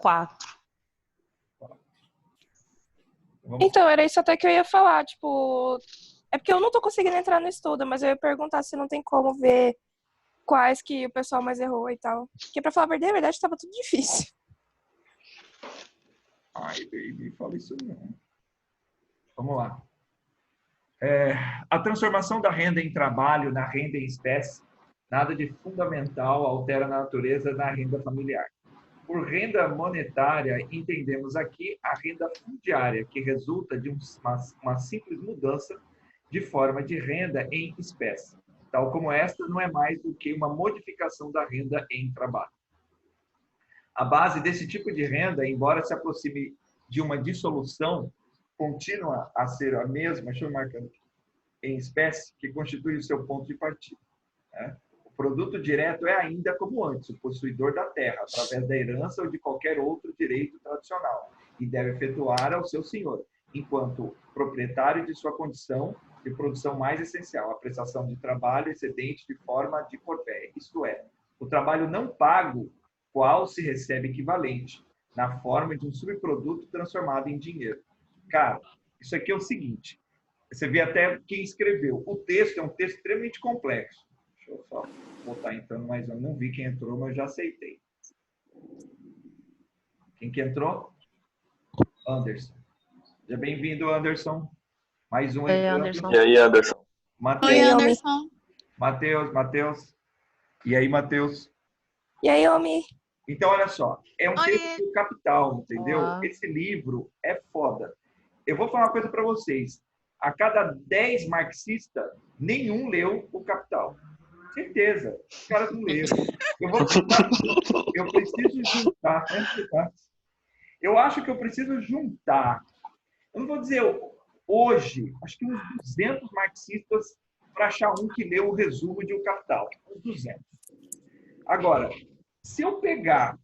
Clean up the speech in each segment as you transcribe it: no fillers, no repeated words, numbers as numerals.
4. Então, era isso até que eu ia falar, tipo... É porque eu não tô conseguindo entrar no estudo, mas eu ia perguntar se não tem como ver quais que o pessoal mais errou e tal. Porque, pra falar a verdade, tava tudo difícil. Ai, baby, fala isso não. Vamos lá. A transformação da renda em trabalho na renda em espécie, nada de fundamental altera a natureza da renda familiar. Por renda monetária, entendemos aqui a renda fundiária, que resulta de uma simples mudança de forma de renda em espécie, tal como esta não é mais do que uma modificação da renda em trabalho. A base desse tipo de renda, embora se aproxime de uma dissolução, continua a ser a mesma, deixa eu marcar aqui, em espécie, que constitui o seu ponto de partida, né? O produto direto é ainda como antes, o possuidor da terra, através da herança ou de qualquer outro direito tradicional, e deve efetuar ao seu senhor, enquanto proprietário de sua condição de produção mais essencial, a prestação de trabalho excedente de forma de corvéia, isto é, o trabalho não pago, qual se recebe equivalente, na forma de um subproduto transformado em dinheiro. Cara, isso aqui é o seguinte, você vê até quem escreveu. O texto é um texto extremamente complexo. Deixa eu só botar entrando mais um. Não vi quem entrou, mas já aceitei. Quem que entrou? Anderson. Seja bem-vindo, Anderson. Mais um entrando. Anderson. E aí, Anderson? Oi, Anderson. Matheus. E aí, Matheus? E aí, Omi? Então, olha só. É um Oi. texto do Capital, entendeu? Olá. Esse livro é foda. Eu vou falar uma coisa para vocês. A cada 10 marxistas, nenhum leu o Capital. Certeza. Os caras não leram. Eu preciso juntar. Eu acho que eu preciso juntar. Eu não vou dizer hoje, acho que uns 200 marxistas para achar um que leu o resumo de O Capital. Uns 200. Agora, se eu pegar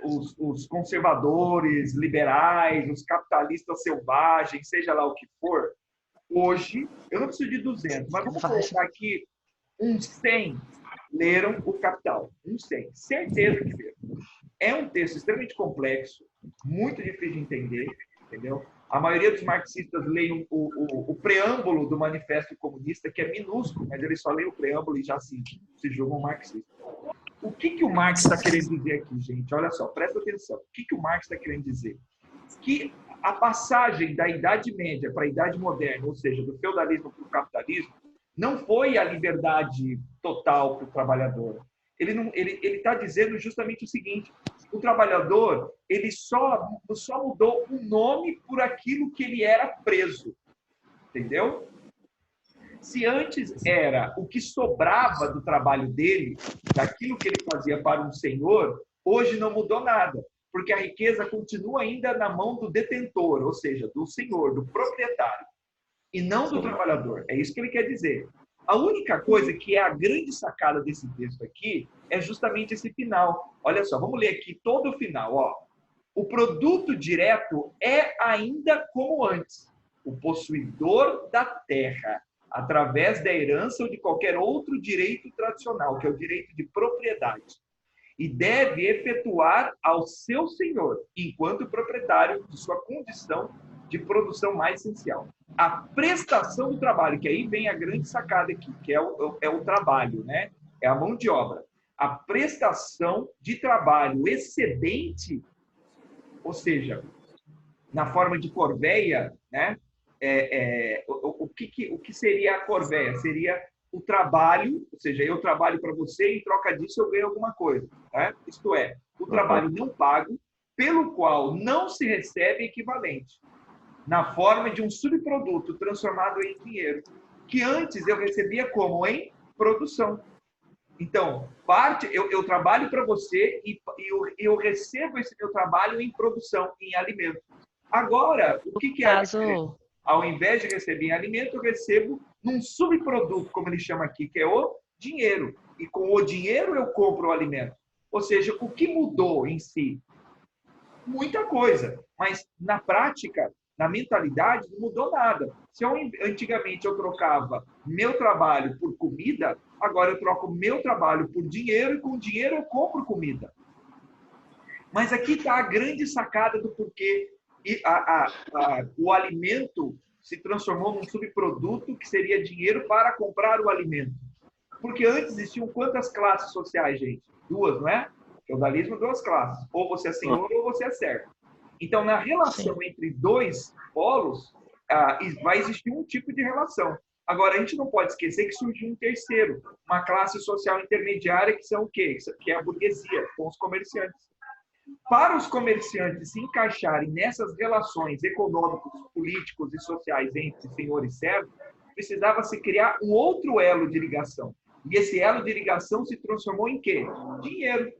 os conservadores, liberais, os capitalistas selvagens, seja lá o que for, hoje, eu não preciso de 200, mas vamos colocar aqui uns 100 leram o Capital. Uns 100. Certeza que leram. É um texto extremamente complexo, muito difícil de entender, entendeu? A maioria dos marxistas leem o preâmbulo do Manifesto Comunista, que é minúsculo, mas eles só leem o preâmbulo e já se julgam marxistas. O que o Marx está querendo dizer aqui, gente? Olha só, presta atenção. O que o Marx está querendo dizer? Que a passagem da Idade Média para a Idade Moderna, ou seja, do feudalismo para o capitalismo, não foi a liberdade total para o trabalhador. Ele está dizendo justamente o seguinte: o trabalhador ele só mudou o nome por aquilo que ele era preso. Entendeu? Se antes era o que sobrava do trabalho dele, daquilo que ele fazia para um senhor, hoje não mudou nada, porque a riqueza continua ainda na mão do detentor, ou seja, do senhor, do proprietário, e não do trabalhador. É isso que ele quer dizer. A única coisa que é a grande sacada desse texto aqui é justamente esse final. Olha só, vamos ler aqui todo o final. Ó. O produto direto é ainda como antes, o possuidor da terra, através da herança ou de qualquer outro direito tradicional, que é o direito de propriedade, e deve efetuar ao seu senhor, enquanto proprietário de sua condição de produção mais essencial. A prestação do trabalho, que aí vem a grande sacada aqui, que é o trabalho, né? É a mão de obra. A prestação de trabalho excedente, ou seja, na forma de corvéia, né? O que seria a corvéia? Seria o trabalho, ou seja, eu trabalho para você e em troca disso eu ganho alguma coisa. Né? Isto é, o trabalho não pago, pelo qual não se recebe equivalente, na forma de um subproduto transformado em dinheiro, que antes eu recebia como em produção. Então, eu trabalho para você e eu recebo esse meu trabalho em produção, em alimento. Agora, o que é? Ao invés de receber em alimento, eu recebo num subproduto, como ele chama aqui, que é o dinheiro. E com o dinheiro eu compro o alimento. Ou seja, o que mudou em si? Muita coisa. Mas na prática, na mentalidade, não mudou nada. Se antigamente eu trocava meu trabalho por comida, agora eu troco meu trabalho por dinheiro e com dinheiro eu compro comida. Mas aqui está a grande sacada do porquê o alimento se transformou num subproduto que seria dinheiro para comprar o alimento. Porque antes existiam quantas classes sociais, gente? Duas, não é? Feudalismo, duas classes. Ou você é senhor ou você é servo. Então, na relação entre dois polos, vai existir um tipo de relação. Agora, a gente não pode esquecer que surgiu um terceiro, uma classe social intermediária, que são o quê? Que é a burguesia, com os comerciantes. Para os comerciantes se encaixarem nessas relações econômicas, políticos e sociais entre senhor e servo, precisava se criar um outro elo de ligação. E esse elo de ligação se transformou em quê? Dinheiro.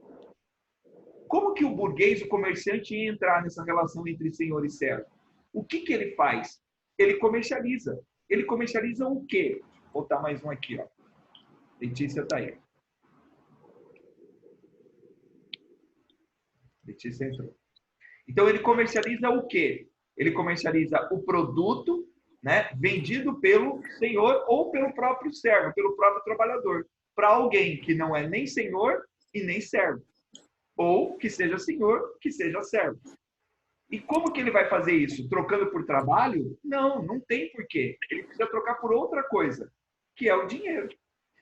Como que o burguês, o comerciante, ia entrar nessa relação entre senhor e servo? O que ele faz? Ele comercializa. Ele comercializa o quê? Vou botar mais um aqui, ó. Letícia está aí. Letícia entrou. Então, ele comercializa o quê? Ele comercializa o produto, né, vendido pelo senhor ou pelo próprio servo, pelo próprio trabalhador, para alguém que não é nem senhor e nem servo. Ou que seja senhor, que seja servo. E como que ele vai fazer isso? Trocando por trabalho? Não, não tem porquê. Ele precisa trocar por outra coisa, que é o dinheiro.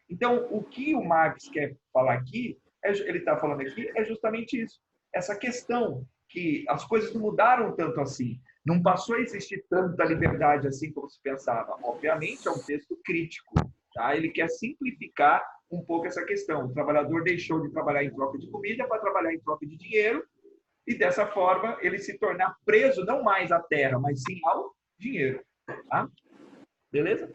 Então, o que o Marx quer falar aqui, ele está falando aqui, é justamente isso. Essa questão que as coisas não mudaram tanto assim. Não passou a existir tanta liberdade assim como se pensava. Obviamente, é um texto crítico. Tá? Ele quer simplificar um pouco essa questão. O trabalhador deixou de trabalhar em troca de comida para trabalhar em troca de dinheiro, e dessa forma ele se tornar preso não mais à terra, mas sim ao dinheiro. Tá? Beleza?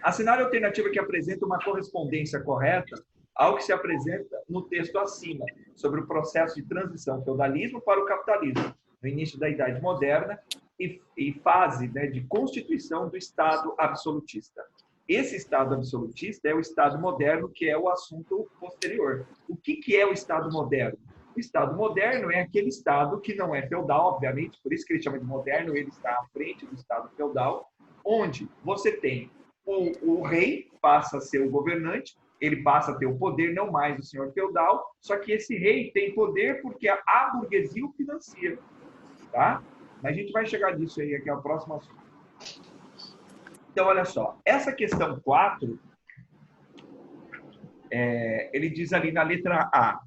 A cenário alternativa que apresenta uma correspondência correta ao que se apresenta no texto acima, sobre o processo de transição do feudalismo para o capitalismo, no início da Idade Moderna e fase, né, de constituição do Estado absolutista. Esse Estado absolutista é o Estado moderno, que é o assunto posterior. O que é o Estado moderno? O Estado moderno é aquele Estado que não é feudal, obviamente, por isso que ele chama de moderno, ele está à frente do Estado feudal, onde você tem o rei, passa a ser o governante, ele passa a ter o poder, não mais o senhor feudal, só que esse rei tem poder porque a burguesia o financia. Tá? Mas a gente vai chegar nisso aí, aqui é o próximo assunto. Então, olha só, essa questão 4, ele diz ali na letra A,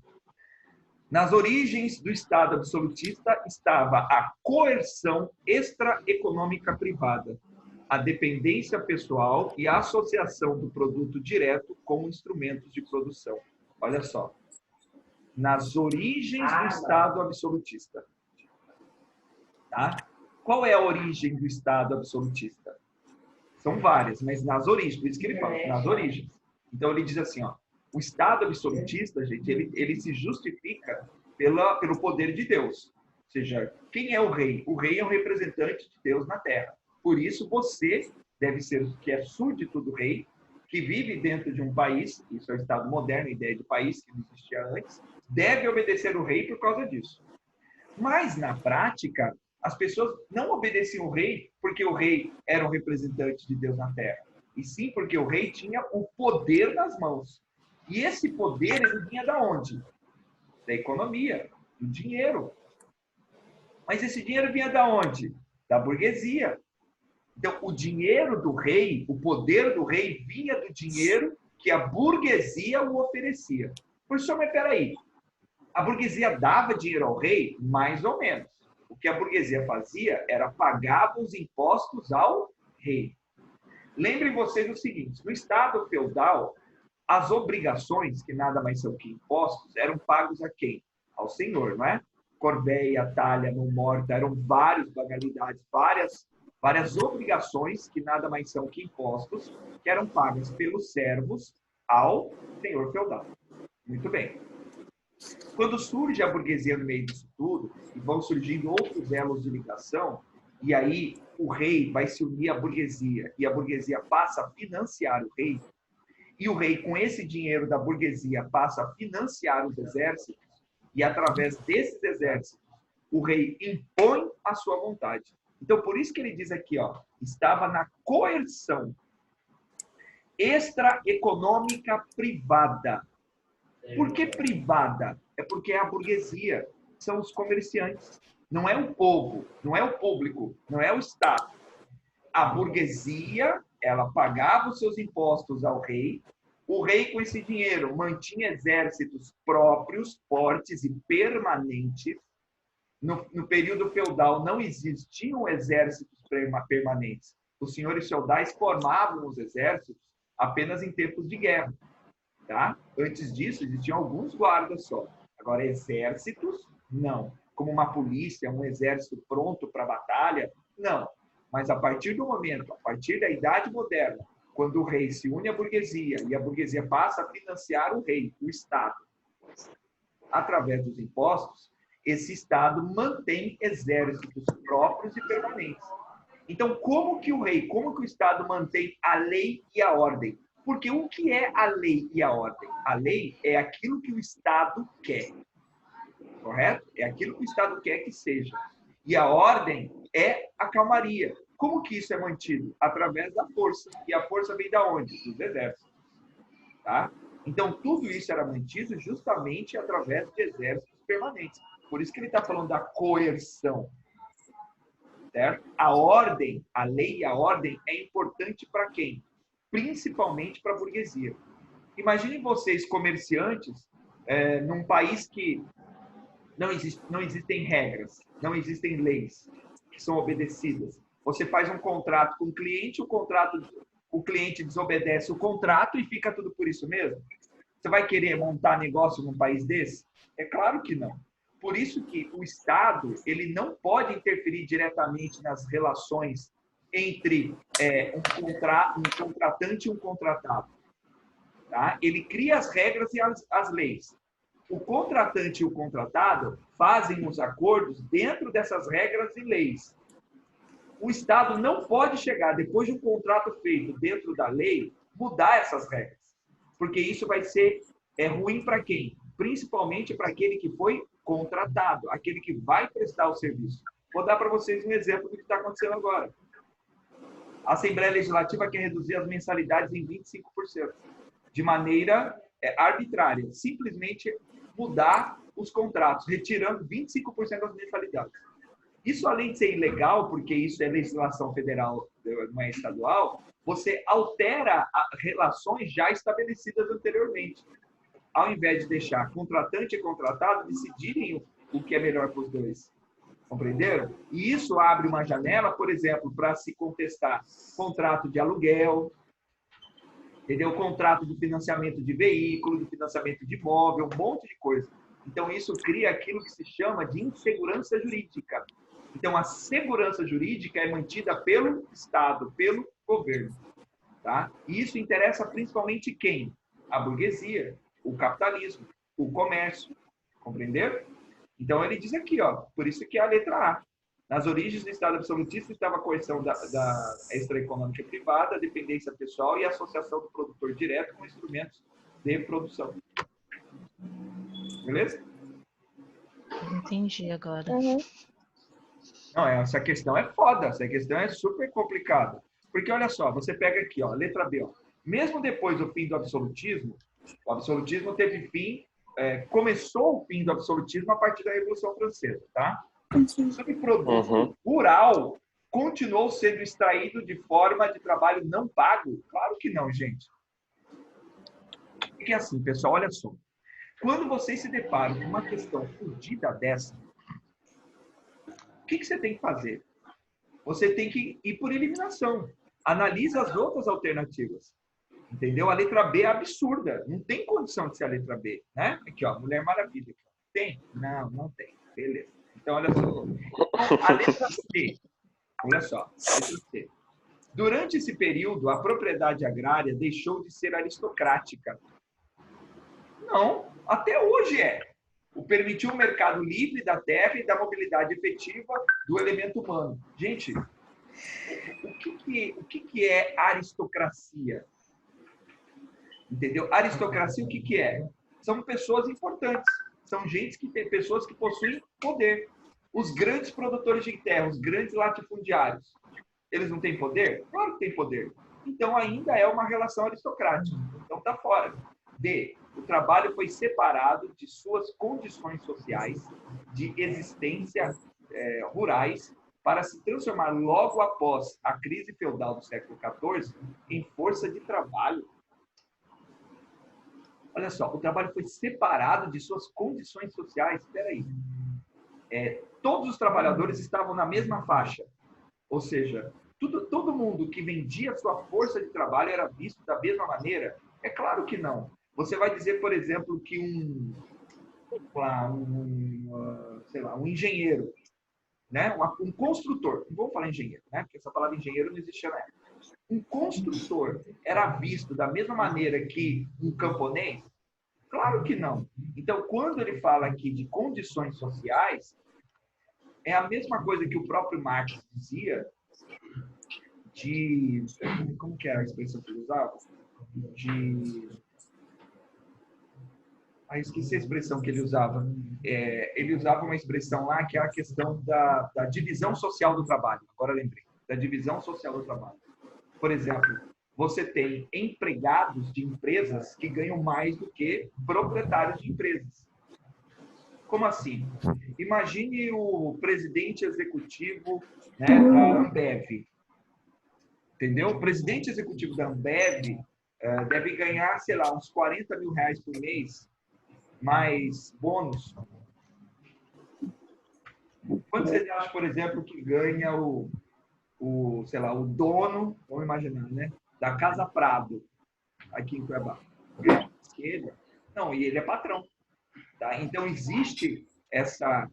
nas origens do Estado absolutista estava a coerção extraeconômica privada, a dependência pessoal e a associação do produto direto com instrumentos de produção. Olha só, nas origens do Estado absolutista. Tá? Qual é a origem do Estado absolutista? São várias, mas nas origens, por isso que ele fala, nas origens. Então ele diz assim, ó, o Estado absolutista, gente, ele se justifica pelo poder de Deus. Ou seja, quem é o rei? O rei é o representante de Deus na Terra. Por isso você deve ser, que é súdito do rei, que vive dentro de um país, isso é o Estado moderno, a ideia de país que não existia antes, deve obedecer o rei por causa disso. Mas, na prática, as pessoas não obedeciam o rei porque o rei era um representante de Deus na Terra, e sim porque o rei tinha o poder nas mãos. E esse poder, ele vinha da onde? Da economia, do dinheiro. Mas esse dinheiro vinha da onde? Da burguesia. Então, o dinheiro do rei, o poder do rei, vinha do dinheiro que a burguesia o oferecia. Por isso, mas peraí, a burguesia dava dinheiro ao rei? Mais ou menos. O que a burguesia fazia era pagar os impostos ao rei. Lembrem vocês o seguinte, no Estado feudal, as obrigações, que nada mais são que impostos, eram pagos a quem? Ao senhor, não é? Corveia, talha, mão morta, eram várias bagalidades, várias obrigações, que nada mais são que impostos, que eram pagas pelos servos ao senhor feudal. Muito bem. Quando surge a burguesia no meio disso tudo, e vão surgindo outros elos de ligação, e aí o rei vai se unir à burguesia, e a burguesia passa a financiar o rei, e o rei, com esse dinheiro da burguesia, passa a financiar os exércitos, e através desses exércitos, o rei impõe a sua vontade. Então, por isso que ele diz aqui, ó, estava na coerção extraeconômica privada. Por que privada? É porque é a burguesia, são os comerciantes. Não é o povo, não é o público, não é o Estado. A burguesia, ela pagava os seus impostos ao rei. O rei, com esse dinheiro, mantinha exércitos próprios, fortes e permanentes. No período feudal não existiam exércitos permanentes. Os senhores feudais formavam os exércitos apenas em tempos de guerra. Tá? Antes disso, existiam alguns guardas só. Agora, exércitos, não. Como uma polícia, um exército pronto para a batalha, não. Mas a partir do momento, a partir da Idade Moderna, quando o rei se une à burguesia e a burguesia passa a financiar o rei, o Estado, através dos impostos, esse Estado mantém exércitos próprios e permanentes. Então, como que o rei, como que o Estado mantém a lei e a ordem? Porque o que é a lei e a ordem? A lei é aquilo que o Estado quer, correto? É aquilo que o Estado quer que seja. E a ordem é a calmaria. Como que isso é mantido? Através da força. E a força vem da onde? Dos exércitos. Tá? Então, tudo isso era mantido justamente através de exércitos permanentes. Por isso que ele está falando da coerção. Certo? A ordem, a lei e a ordem é importante para quem? Principalmente para a burguesia. Imaginem vocês, comerciantes, num país que não existem regras, não existem leis que são obedecidas. Você faz um contrato com o cliente, o cliente desobedece o contrato e fica tudo por isso mesmo? Você vai querer montar negócio num país desse? É claro que não. Por isso que o Estado ele não pode interferir diretamente nas relações entre um contratante e um contratado. Tá? Ele cria as regras e as leis. O contratante e o contratado fazem os acordos dentro dessas regras e leis. O Estado não pode chegar, depois de um contrato feito dentro da lei, mudar essas regras. Porque isso vai ser ruim para quem? Principalmente para aquele que foi contratado, aquele que vai prestar o serviço. Vou dar para vocês um exemplo do que está acontecendo agora. A Assembleia Legislativa quer reduzir as mensalidades em 25%, de maneira arbitrária. Simplesmente mudar os contratos, retirando 25% das mensalidades. Isso, além de ser ilegal, porque isso é legislação federal, não é estadual, você altera relações já estabelecidas anteriormente. Ao invés de deixar contratante e contratado decidirem o que é melhor para os dois. Compreenderam? E isso abre uma janela, por exemplo, para se contestar contrato de aluguel, entendeu? Contrato de financiamento de veículo, de financiamento de imóvel, um monte de coisa. Então, isso cria aquilo que se chama de insegurança jurídica. Então, a segurança jurídica é mantida pelo Estado, pelo governo. Tá? E isso interessa principalmente quem? A burguesia, o capitalismo, o comércio. Compreenderam? Então, ele diz aqui, ó, por isso que é a letra A. Nas origens do Estado absolutista estava a coerção da extraeconômica privada, a dependência pessoal e a associação do produtor direto com instrumentos de produção. Beleza? Entendi agora. Uhum. Não, essa questão é foda, essa questão é super complicada. Porque, olha só, você pega aqui, ó, letra B, ó. Mesmo depois do fim do absolutismo, o absolutismo teve fim, começou o fim do absolutismo a partir da Revolução Francesa, tá? O subproduto rural continuou sendo extraído de forma de trabalho não pago? Claro que não, gente. Porque assim, pessoal, olha só. Quando vocês se deparam com uma questão fodida dessa, o que você tem que fazer? Você tem que ir por eliminação. Analisa as outras alternativas. Entendeu? A letra B é absurda. Não tem condição de ser a letra B, né? Aqui, ó, Mulher Maravilha. Tem? Não, não tem. Beleza. Então, olha só. A letra C. Olha só. A letra C. Durante esse período, a propriedade agrária deixou de ser aristocrática. Não. Até hoje é. O permitiu o mercado livre da terra e da mobilidade efetiva do elemento humano. Gente, o que é aristocracia? Entendeu? Aristocracia, o que é? São pessoas importantes. São pessoas que possuem poder. Os grandes produtores de terra, os grandes latifundiários, eles não têm poder? Claro que têm poder. Então, ainda é uma relação aristocrática. Então, tá fora. D. o trabalho foi separado de suas condições sociais, de existência rurais, para se transformar logo após a crise feudal do século XIV em força de trabalho. Olha só, o trabalho foi separado de suas condições sociais. Espera aí. Todos os trabalhadores estavam na mesma faixa. Ou seja, todo mundo que vendia sua força de trabalho era visto da mesma maneira? É claro que não. Você vai dizer, por exemplo, que um engenheiro, né? Um construtor, não vou falar engenheiro, né? Porque essa palavra engenheiro não existia na época. Um construtor era visto da mesma maneira que um camponês? Claro que não. Então, quando ele fala aqui de condições sociais, é a mesma coisa que o próprio Marx dizia de... Como que era a expressão que ele usava? Esqueci a expressão que ele usava. Ele usava uma expressão lá que é a questão da divisão social do trabalho. Agora lembrei. Da divisão social do trabalho. Por exemplo, você tem empregados de empresas que ganham mais do que proprietários de empresas. Como assim? Imagine o presidente executivo, né, da Ambev. Entendeu? O presidente executivo da Ambev deve ganhar, sei lá, uns 40 mil reais por mês, mais bônus. Quanto você acha, por exemplo, que ganha sei lá, o dono, vamos imaginar, né, da Casa Prado, aqui em Cuiabá? Não, e ele é patrão. Tá? Então, existe essa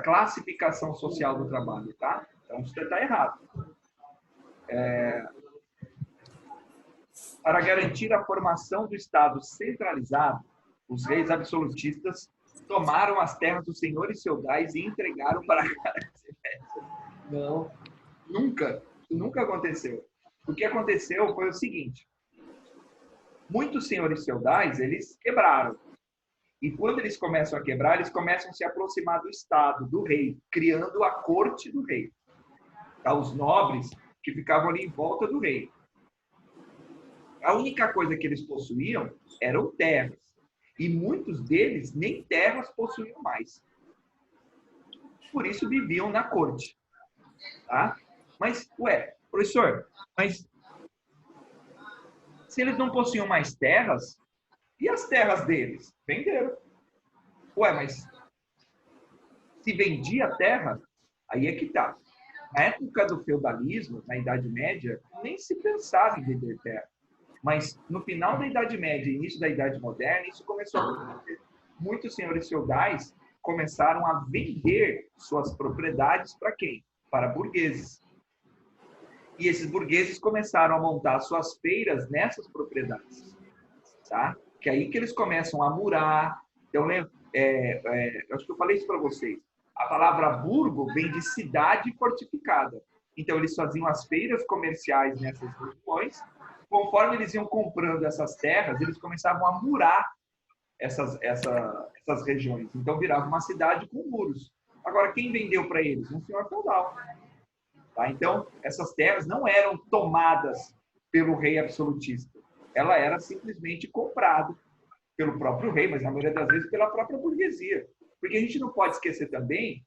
classificação social do trabalho. Tá? Então, você está errado. Para garantir a formação do Estado centralizado, os reis absolutistas tomaram as terras dos senhores feudais e entregaram para... Não, nunca aconteceu. O que aconteceu foi o seguinte: muitos senhores feudais, eles quebraram. E quando eles começam a quebrar, eles começam a se aproximar do Estado, do rei, criando a corte do rei. Tá? Os nobres que ficavam ali em volta do rei. A única coisa que eles possuíam eram terras. E muitos deles nem terras possuíam mais. Por isso viviam na corte. Tá? Mas, professor, mas se eles não possuíam mais terras, e as terras deles? Venderam. Mas se vendia terra, aí é que tá. Na época do feudalismo, na Idade Média, nem se pensava em vender terra. Mas no final da Idade Média e início da Idade Moderna, isso começou a acontecer. Muitos senhores feudais começaram a vender suas propriedades para quem? Para burgueses. E esses burgueses começaram a montar suas feiras nessas propriedades. Tá? Que é aí que eles começam a murar. Então, acho que eu falei isso para vocês. A palavra burgo vem de cidade fortificada. Então, eles faziam as feiras comerciais nessas regiões. Conforme eles iam comprando essas terras, eles começavam a murar essas regiões. Então, virava uma cidade com muros. Agora, quem vendeu para eles? Um senhor feudal. Tá? Então, essas terras não eram tomadas pelo rei absolutista. Ela era simplesmente comprada pelo próprio rei, mas na maioria das vezes pela própria burguesia. Porque a gente não pode esquecer também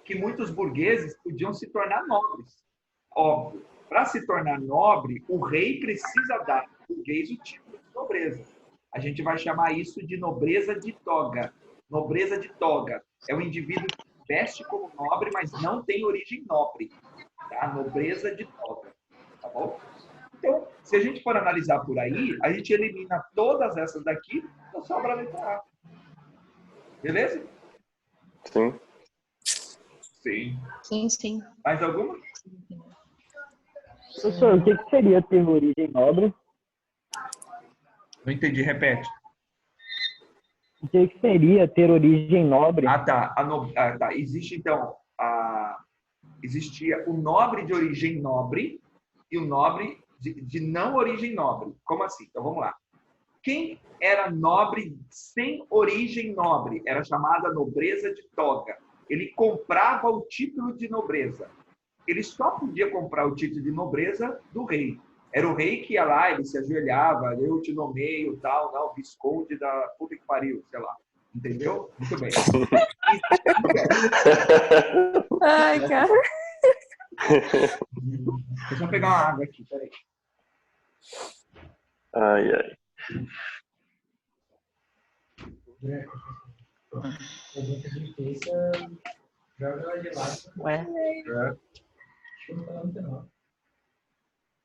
que muitos burgueses podiam se tornar nobres. Óbvio, para se tornar nobre, o rei precisa dar ao burguês o título de nobreza. A gente vai chamar isso de nobreza de toga. Nobreza de toga é o indivíduo que veste como nobre, mas não tem origem nobre. Tá? Nobreza de toga. Tá bom? Então, se a gente for analisar por aí, a gente elimina todas essas daqui, então sobra a letra A. Beleza? Sim. Sim. Sim. Mais alguma? Professor, o que seria ter origem nobre? Não entendi, repete. O que seria ter origem nobre? Tá. Tá. Existe, então, existia o nobre de origem nobre e o nobre de não origem nobre. Como assim? Então, vamos lá. Quem era nobre sem origem nobre era chamada nobreza de toga. Ele comprava o título de nobreza. Ele só podia comprar o título de nobreza do rei. Era o rei que ia lá, ele se ajoelhava, eu te nomeio, tal, não, Visconde da puta que pariu, sei lá. Entendeu? Muito bem. Ai, cara. Deixa eu só pegar uma água aqui, peraí. Ai, ai. Ué,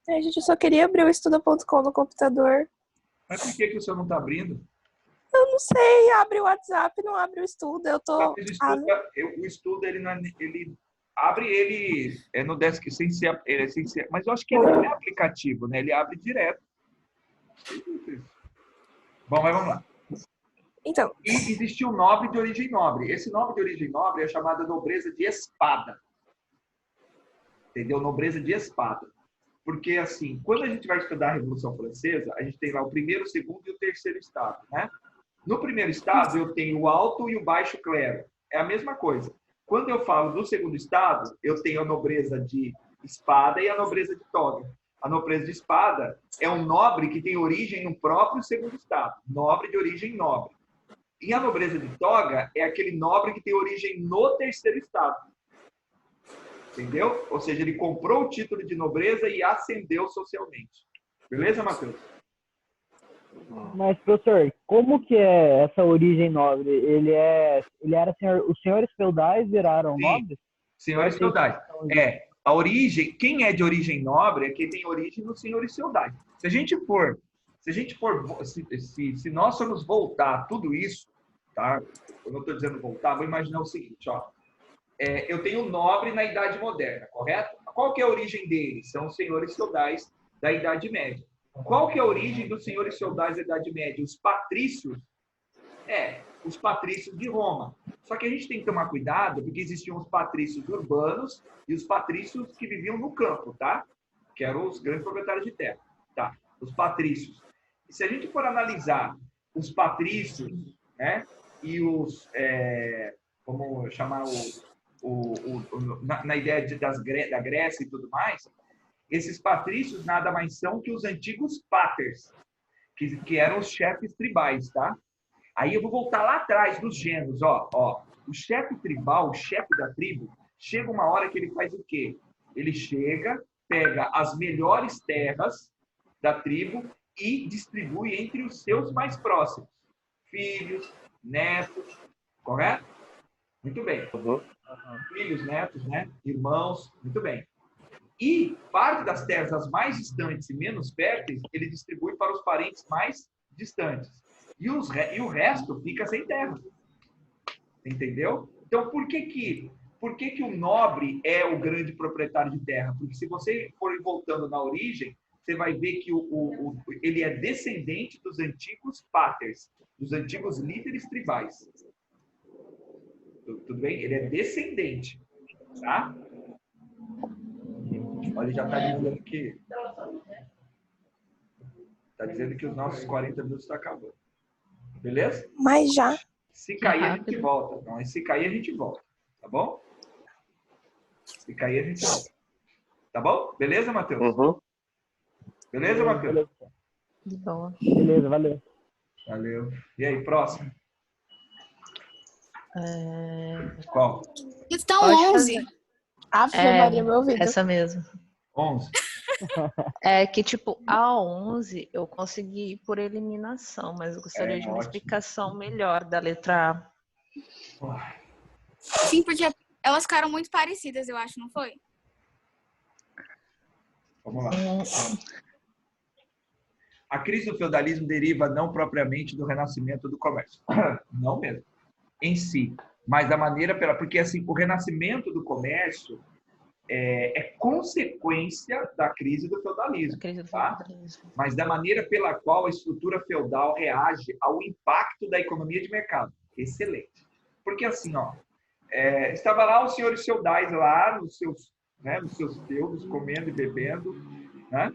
Ai, gente, eu só queria abrir o estuda.com no computador. Mas por que o senhor não está abrindo? Eu não sei, abre o WhatsApp, não abre o estudo. Eu tô. Mas o estudo, ele abre ele no desk sem ser, mas eu acho que ele não é aplicativo, né? Ele abre direto. Bom, mas vamos lá. Então, E existiu um nobre de origem nobre. Esse nobre de origem nobre é chamada nobreza de espada. Entendeu? Nobreza de espada. Porque, assim, quando a gente vai estudar a Revolução Francesa, a gente tem lá o primeiro, o segundo e o terceiro estado, né? No primeiro estado, eu tenho o alto e o baixo clero. É a mesma coisa. Quando eu falo do segundo estado, eu tenho a nobreza de espada e a nobreza de toga. A nobreza de espada é um nobre que tem origem no próprio segundo estado. Nobre de origem nobre. E a nobreza de toga é aquele nobre que tem origem no terceiro estado. Entendeu? Ou seja, ele comprou o título de nobreza e ascendeu socialmente. Beleza, Matheus? Mas, professor, como que é essa origem nobre? Ele era senhor, os senhores feudais viraram Sim. nobres? Senhores feudais. A origem, quem é de origem nobre é quem tem origem nos senhores feudais. Se nós formos voltar tudo isso, tá? Eu não estou dizendo voltar, vou imaginar o seguinte, ó. Eu tenho nobre na Idade Moderna, correto? Qual que é a origem deles? São os senhores feudais da Idade Média. Qual que é a origem dos senhores feudais da Idade Média? Os patrícios? Os patrícios de Roma. Só que a gente tem que tomar cuidado, porque existiam os patrícios urbanos e os patrícios que viviam no campo, tá? Que eram os grandes proprietários de terra, tá? Os patrícios. E se a gente for analisar os patrícios, né? E os, vamos chamar na ideia da Grécia e tudo mais, esses patrícios nada mais são que os antigos paters, que eram os chefes tribais, tá? Aí eu vou voltar lá atrás nos gêneros, ó. O chefe tribal, o chefe da tribo, chega uma hora que ele faz o quê? Ele chega, pega as melhores terras da tribo e distribui entre os seus mais próximos. Filhos, netos, correto? Muito bem. Uhum. Filhos, netos, né? Irmãos, muito bem. E parte das terras as mais distantes e menos férteis, ele distribui para os parentes mais distantes. E o resto fica sem terra. Entendeu? Então, por que o nobre é o grande proprietário de terra? Porque se você for voltando na origem, você vai ver que ele é descendente dos antigos paters, dos antigos líderes tribais. Tudo bem? Ele é descendente. Tá? Olha, ele já está dizendo que... Está dizendo que os nossos 40 minutos estão acabando. Beleza? mas já. Se cair, a gente volta. Então, se cair, a gente volta. Tá bom? Se cair, a gente volta. Tá bom? Beleza, Matheus? Uhum. Beleza, Matheus? de boa. Beleza, valeu. Valeu. E aí, próximo? É, Qual? Questão Pode 11. fazer. Ave É, Maria, meu ouvido. essa mesmo. 11. É que, tipo, a 11 eu consegui ir por eliminação, mas eu gostaria de uma ótimo. explicação melhor da letra A. Sim, porque elas ficaram muito parecidas, eu acho, não foi? Vamos lá. A crise do feudalismo deriva não propriamente do renascimento do comércio. Não mesmo. Em si. Mas da maneira pela... Porque, assim, o renascimento do comércio é consequência da crise do feudalismo. Tá? Mas da maneira pela qual a estrutura feudal reage ao impacto da economia de mercado. Excelente. Porque, assim, ó, estava lá os senhores feudais lá nos seus feudos, comendo e bebendo, né?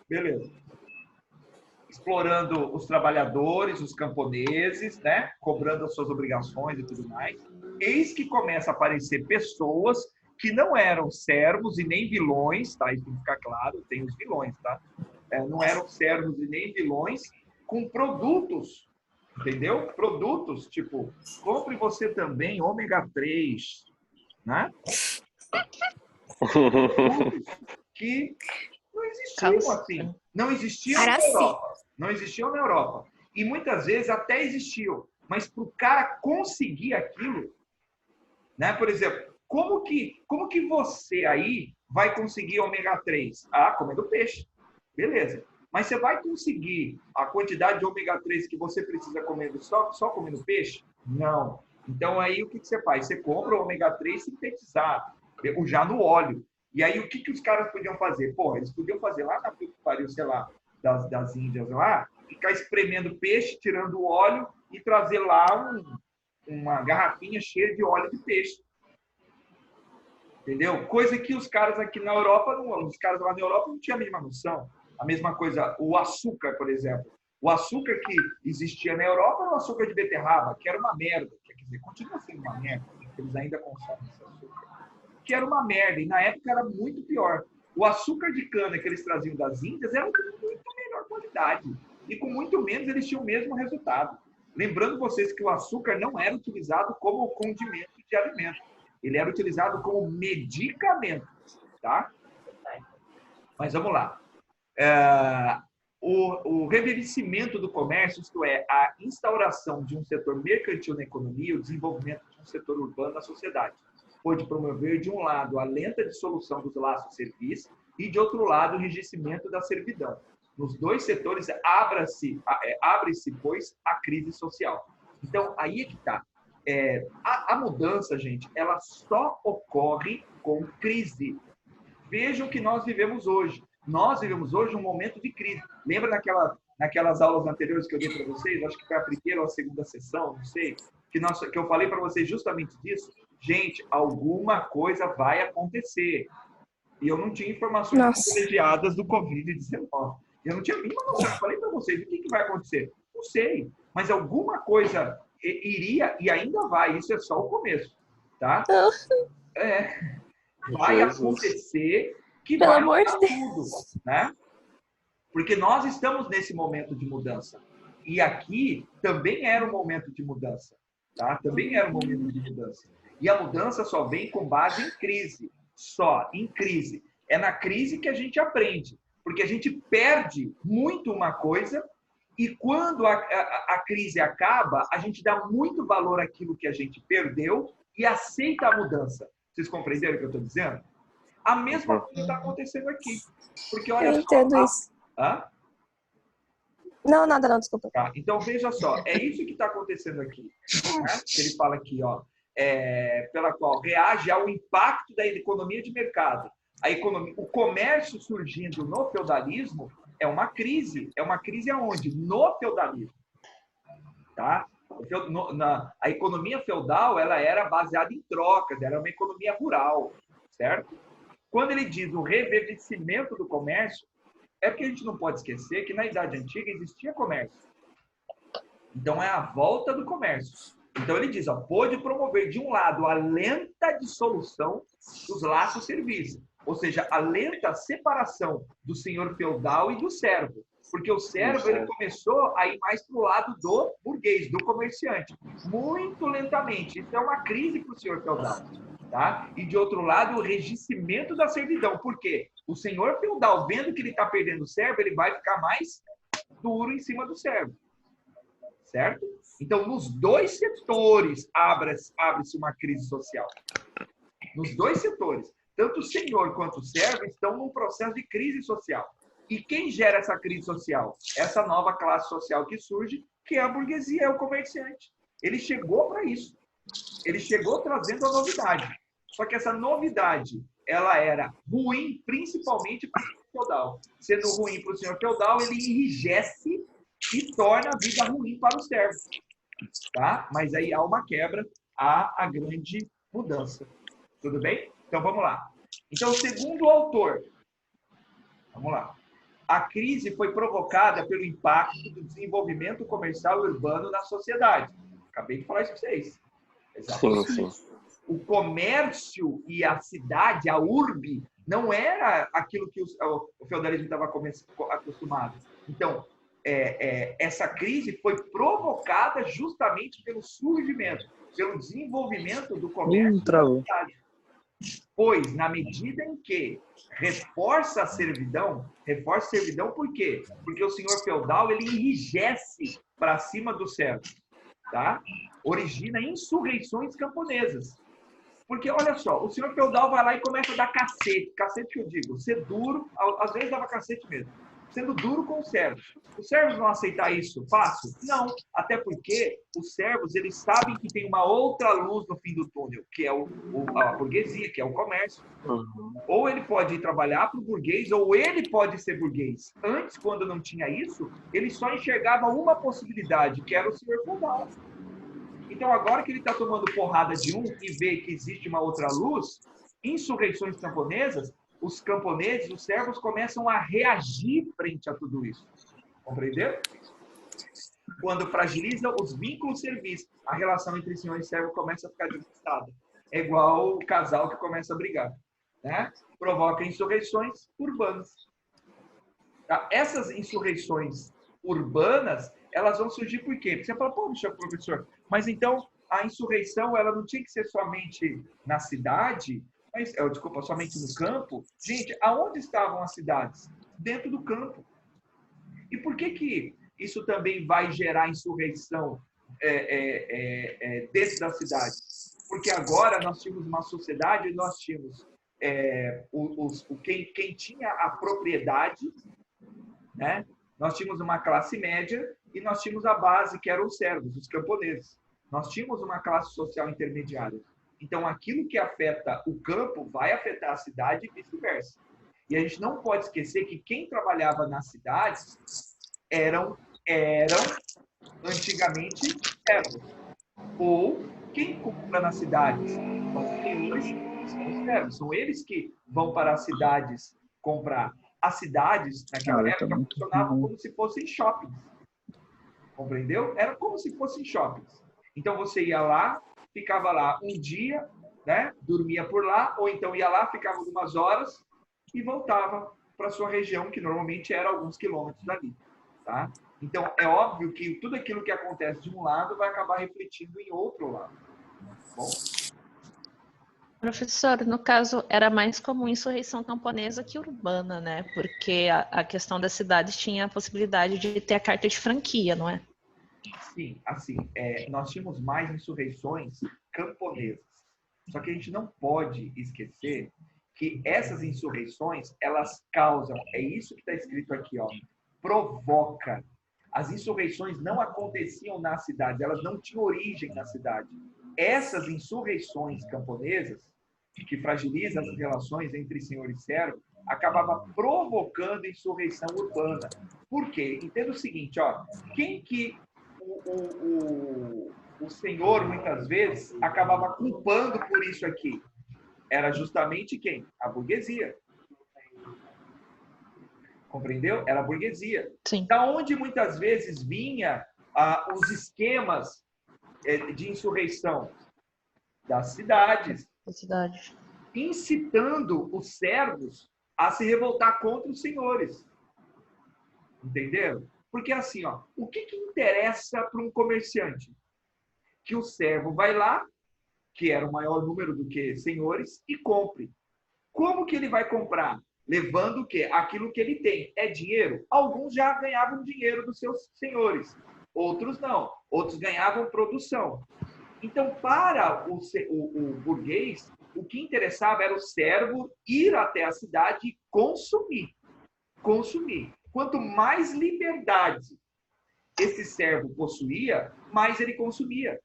Beleza. Explorando os trabalhadores, os camponeses, né? Cobrando as suas obrigações e tudo mais. Eis que começa a aparecer pessoas que não eram servos e nem vilões, tá? Isso tem que ficar claro, tem os vilões, tá? não eram servos e nem vilões, com produtos, entendeu? Produtos, tipo, compre você também ômega 3, né? Produtos que não existiam assim. Não existiam na Europa. Não existiam na Europa. E muitas vezes até existiam. Mas para o cara conseguir aquilo, né? Por exemplo, como que você aí vai conseguir ômega 3? Ah, comendo peixe. Beleza. Mas você vai conseguir a quantidade de ômega 3 que você precisa comer só comendo peixe? Não. Então aí o que você faz? Você compra o ômega 3 sintetizado, já no óleo. E aí o que os caras podiam fazer? Pô, eles podiam fazer lá na puta que pariu, sei lá, das Índias lá, ficar espremendo peixe, tirando o óleo e trazer lá uma garrafinha cheia de óleo de peixe. Entendeu? Coisa que os caras aqui na Europa, os caras lá na Europa não tinham a mesma noção. A mesma coisa, o açúcar, por exemplo. O açúcar que existia na Europa era o açúcar de beterraba, que era uma merda. Quer dizer, continua sendo uma merda, porque eles ainda consomem esse açúcar. Que era uma merda, e na época era muito pior. O açúcar de cana que eles traziam das Índias era de muito melhor qualidade. E com muito menos eles tinham o mesmo resultado. Lembrando vocês que o açúcar não era utilizado como condimento de alimento. Ele era utilizado como medicamento, tá? Mas vamos lá. O revestimento do comércio, isto é, a instauração de um setor mercantil na economia, o desenvolvimento de um setor urbano na sociedade, pode promover, de um lado, a lenta dissolução dos laços de serviço e, de outro lado, o enrijecimento da servidão. Nos dois setores, abre-se, pois, a crise social. Então, aí é que está. A mudança, gente, ela só ocorre com crise. Vejam o que nós vivemos hoje. Nós vivemos hoje um momento de crise. Lembra naquelas aulas anteriores que eu dei para vocês? Acho que foi a primeira ou a segunda sessão, não sei. Que eu falei para vocês justamente disso. Gente, alguma coisa vai acontecer. E eu não tinha informações privilegiadas do Covid-19. Eu não tinha a mínima noção. Eu falei para vocês, o que vai acontecer? Não sei. Mas alguma coisa iria e ainda vai. Isso é só o começo. Tá? Vai acontecer que pelo vai amor de tudo, né? Porque nós estamos nesse momento de mudança. E aqui também era um momento de mudança. Tá? Também era um momento de mudança. E a mudança só vem com base em crise. Só em crise. É na crise que a gente aprende. Porque a gente perde muito uma coisa e quando a crise acaba, a gente dá muito valor àquilo que a gente perdeu e aceita a mudança. Vocês compreenderam o que eu estou dizendo? A mesma coisa está acontecendo aqui. Porque olha eu entendo isso. Hã? Não, nada não, desculpa. Tá, então veja só, é isso que está acontecendo aqui. Né? Ele fala aqui, ó, pela qual reage ao impacto da economia de mercado. O comércio surgindo no feudalismo é uma crise. É uma crise aonde? No feudalismo. Tá? A economia feudal ela era baseada em trocas, era uma economia rural, certo? Quando ele diz o revestimento do comércio, é porque a gente não pode esquecer que na Idade Antiga existia comércio. Então é a volta do comércio. Então ele diz, ó, pôde promover de um lado a lenta dissolução dos laços serviços, ou seja, a lenta separação do senhor feudal e do servo. Porque o servo ele começou a ir mais para o lado do burguês, do comerciante. Muito lentamente. Isso é uma crise para o senhor feudal. Tá? E, de outro lado, o enrijecimento da servidão. Por quê? O senhor feudal, vendo que ele está perdendo o servo, ele vai ficar mais duro em cima do servo. Certo? Então, nos dois setores abre-se uma crise social. Nos dois setores. Tanto o senhor quanto o servo estão num processo de crise social. E quem gera essa crise social? Essa nova classe social que surge, que é a burguesia, é o comerciante. Ele chegou para isso. Ele chegou trazendo a novidade. Só que essa novidade, ela era ruim, principalmente para o senhor feudal. Sendo ruim para o senhor feudal, ele enrijece e torna a vida ruim para o servo. Tá? Mas aí há uma quebra, há a grande mudança. Tudo bem? Então, vamos lá. Então, segundo o autor, vamos lá. A crise foi provocada pelo impacto do desenvolvimento comercial e urbano na sociedade. Acabei de falar isso para vocês. Exatamente. Sim. O comércio e a cidade, a urbe, Não era aquilo que o feudalismo estava acostumado. Então, essa crise foi provocada justamente pelo surgimento, pelo desenvolvimento do comércio da cidade. Pois, na medida em que reforça a servidão por quê? Porque o senhor feudal, ele enrijece para cima dos servos, tá? Origina insurreições camponesas. Porque, olha só, o senhor feudal vai lá e começa a dar cacete que eu digo, ser duro, às vezes dava cacete mesmo, sendo duro com os servos. Os servos vão aceitar isso fácil? Não, até porque os servos, eles sabem que tem uma outra luz no fim do túnel, que é a burguesia, que é o comércio. Ou ele pode ir trabalhar para o burguês, ou ele pode ser burguês. Antes, quando não tinha isso, ele só enxergava uma possibilidade, que era o senhor feudal. Então, agora que ele está tomando porrada de um e vê que existe uma outra luz, insurreições camponesas, os camponeses, os servos, começam a reagir frente a tudo isso. Compreendeu? Quando fragiliza os vínculos servis, a relação entre senhor e servo começa a ficar desgastada. É igual o casal que começa a brigar, né? Provoca insurreições urbanas. Tá? Essas insurreições urbanas, elas vão surgir por quê? Porque você fala, pô, professor, mas então a insurreição, ela não tinha que ser somente na cidade, mas, desculpa, somente no campo? Gente, aonde estavam as cidades? Dentro do campo. E por que isso também vai gerar insurreição dentro da cidade? Porque agora nós tínhamos uma sociedade, nós tínhamos quem tinha a propriedade, né? Nós tínhamos uma classe média e nós tínhamos a base, que eram os servos, os camponeses. Nós tínhamos uma classe social intermediária. Então, aquilo que afeta o campo vai afetar a cidade e vice-versa. E a gente não pode esquecer que quem trabalhava nas cidades eram antigamente servos. Ou quem compra nas cidades são os servos. São eles que vão para as cidades comprar. As cidades, naquela época, funcionavam como se fossem shoppings. Compreendeu? Era como se fossem shoppings. Então, você ia lá, ficava lá um dia, né? Dormia por lá, ou então ia lá, ficava algumas horas e voltava para sua região, que normalmente era alguns quilômetros dali. Tá? Então, é óbvio que tudo aquilo que acontece de um lado vai acabar refletindo em outro lado. Bom? Professor, no caso, era mais comum insurreição camponesa que urbana, né? Porque a questão das cidades tinha a possibilidade de ter a carta de franquia, não é? Sim, assim, nós tínhamos mais insurreições camponesas. Só que a gente não pode esquecer que essas insurreições, elas causam, é isso que está escrito aqui, ó, provoca. As insurreições não aconteciam nas cidades, elas não tinham origem na cidade. Essas insurreições camponesas, que fragilizam as relações entre senhor e servo, acabava provocando insurreição urbana. Por quê? Entenda o seguinte, ó, quem que o senhor, muitas vezes, acabava culpando por isso aqui? Era justamente quem? A burguesia. Compreendeu? Era a burguesia. Sim. Da onde muitas vezes vinha os esquemas de insurreição? Das cidades. Da cidade. Incitando os servos a se revoltar contra os senhores. Entenderam? Porque assim, ó, o que interessa para um comerciante? Que o servo vai lá, que era o maior número do que senhores, e compre. Como que ele vai comprar? Levando o quê? Aquilo que ele tem. É dinheiro? Alguns já ganhavam dinheiro dos seus senhores. Outros não. Outros ganhavam produção. Então, para o burguês, o que interessava era o servo ir até a cidade e consumir. Consumir. Quanto mais liberdade esse servo possuía, mais ele consumia.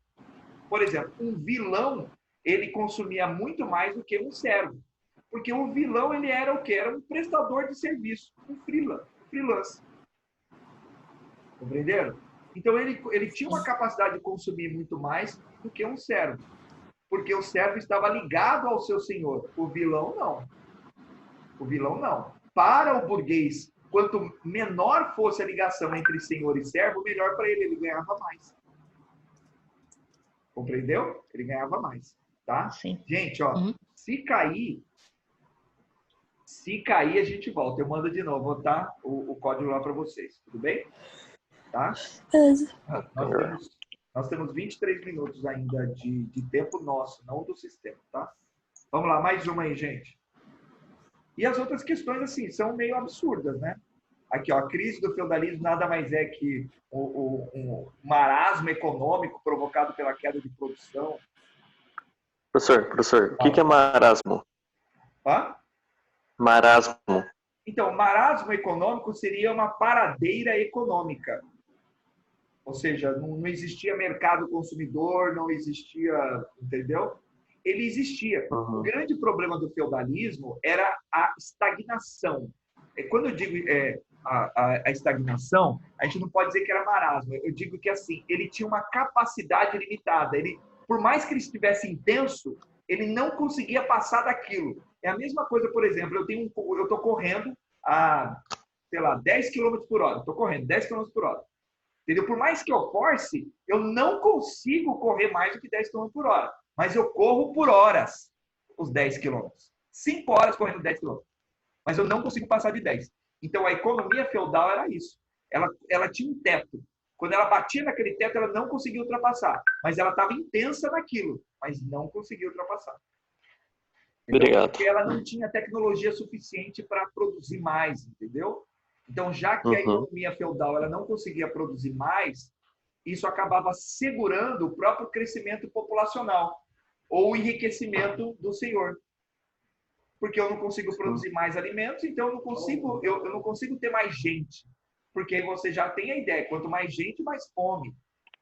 Por exemplo, um vilão, ele consumia muito mais do que um servo. Porque o vilão, ele era o quê? Era um prestador de serviço, um freelance. Compreenderam? Então, ele tinha uma capacidade de consumir muito mais do que um servo. Porque o servo estava ligado ao seu senhor. O vilão, não. O vilão, não. Para o burguês, quanto menor fosse a ligação entre senhor e servo, melhor para ele. Ele ganhava mais. Compreendeu? Ele ganhava mais. Tá? Sim. Gente, ó, se cair, Se cair, a gente volta. Eu mando de novo, vou botar o código lá para vocês. Tudo bem? Tá? Nós temos 23 minutos ainda de tempo nosso, não do sistema, tá? Vamos lá, mais uma aí, gente. E as outras questões, assim, são meio absurdas, né? Aqui, ó, a crise do feudalismo nada mais é que um marasmo econômico provocado pela queda de produção. Professor, o que é marasmo? Hã? Marasmo. Então, marasmo econômico seria uma paradeira econômica. Ou seja, não existia mercado consumidor, não existia, entendeu? Ele existia. O grande problema do feudalismo era a estagnação. Quando eu digo a estagnação, a gente não pode dizer que era marasmo. Eu digo que, assim, ele tinha uma capacidade limitada. Por mais que ele estivesse intenso, ele não conseguia passar daquilo. É a mesma coisa, por exemplo, eu estou correndo a, sei lá, 10 km por hora. Estou correndo 10 km por hora. Entendeu? Por mais que eu force, eu não consigo correr mais do que 10 km por hora. Mas eu corro por horas os 10 km. 5 horas correndo 10 km. Mas eu não consigo passar de 10. Então, a economia feudal era isso. Ela tinha um teto. Quando ela batia naquele teto, ela não conseguia ultrapassar. Mas ela estava intensa naquilo, mas não conseguia ultrapassar. Então, Obrigado. porque ela não tinha tecnologia suficiente para produzir mais, entendeu? Então, já que a economia feudal ela não conseguia produzir mais, isso acabava segurando o próprio crescimento populacional ou o enriquecimento do senhor. Porque eu não consigo produzir mais alimentos, então eu não consigo ter mais gente. Porque você já tem a ideia, quanto mais gente, mais fome.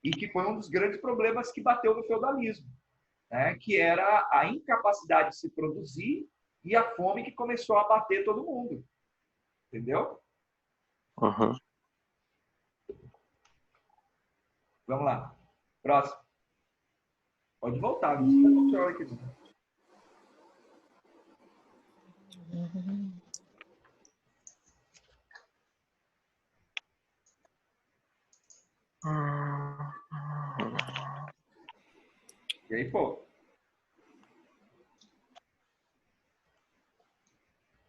E que foi um dos grandes problemas que bateu no feudalismo, né? Que era a incapacidade de se produzir e a fome que começou a bater todo mundo. Entendeu? Vamos lá. Próximo. Pode voltar. Não precisa aqui. E aí, pô?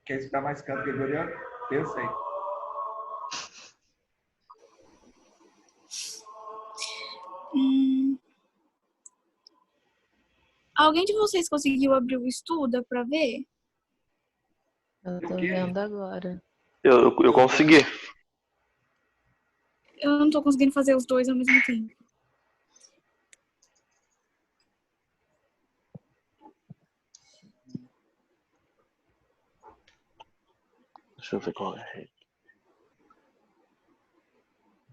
Quer estar mais canto gregoriano? Pensa aí. Alguém de vocês conseguiu abrir o Estuda para ver? Eu tô vendo agora. Eu consegui. Eu não tô conseguindo fazer os dois ao mesmo tempo. Deixa eu ver qual é.